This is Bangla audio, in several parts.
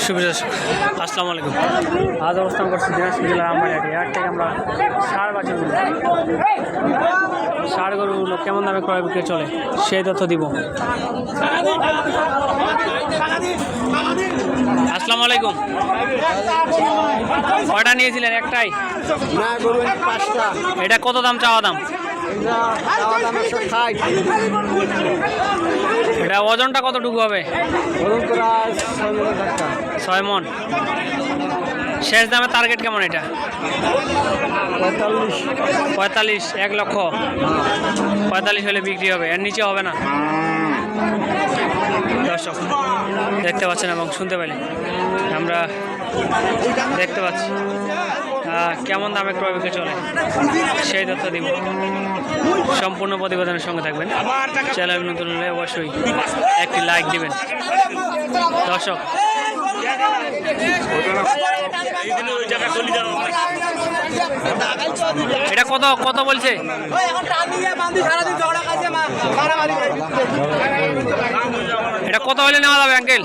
সুপ্রিয় আসসালামু আলাইকুম। আজ অবস্থান করছি দিনাজপুর জেলার আমবাড়িহাটে। এর থেকে আমরা ষাঁড় বাছুরগুলো, ষাঁড় গরুগুলো কেমন দামে ক্রয় বিক্রয় চলে সেই তথ্য দিব। আসসালামু আলাইকুম। কয়টা নিয়েছিলেন? একটাই না, গরু 5টা। এটা কত দাম? চাওয়া দাম? এটা ওজনটা কতটুকু হবে? 6 মন। শেষ দামে টার্গেট কেমন এটা? 45। 1 লক্ষ 45 হলে বিক্রি হবে, এর নিচে হবে না। দর্শক দেখতে পাচ্ছেন এবং শুনতে পেলেন, আমরা দেখতে পাচ্ছি কেমন দামে ক্রয় বিক্রয় চলে সেই তথ্য দিব। সম্পূর্ণ প্রতিবেদনের সঙ্গে থাকবেন। চ্যানেল নতুন হলে অবশ্যই একটি লাইক দিবেন। দর্শক এটা কত কত বলছে? এটা কত হলে নেওয়া যাবে আঙ্কেল?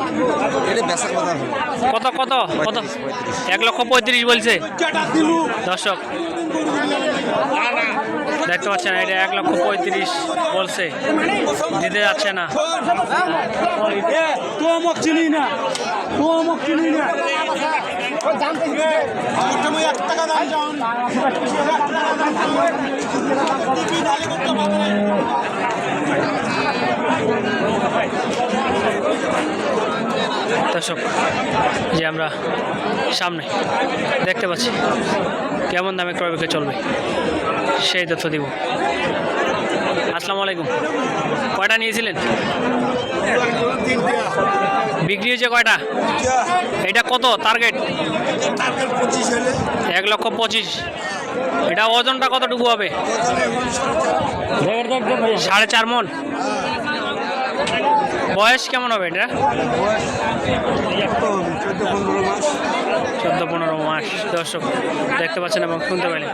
কত কত কত? 1 লক্ষ 35 বলছে। দর্শক দেখতে পাচ্ছেন, এটা 1 লক্ষ 35 বলছে, দিতে যাচ্ছে না। দর্শক যে আমরা সামনে দেখতে পাচ্ছি কেমন দামে ক্রয় বিক্রয় চলবে সেই তথ্য দিব। আসসালামু আলাইকুম। কয়টা নিয়েছিলেন? বিক্রি হয়েছে কয়টা? এটা কত টার্গেট? 1 লক্ষ 25। এটা ওজনটা কতটুকু হবে? 4.5 মন। বয়স কেমন হবে এটা? 14-15 মাস। দর্শক দেখতে পাচ্ছেন এবং শুনতে পেলেন।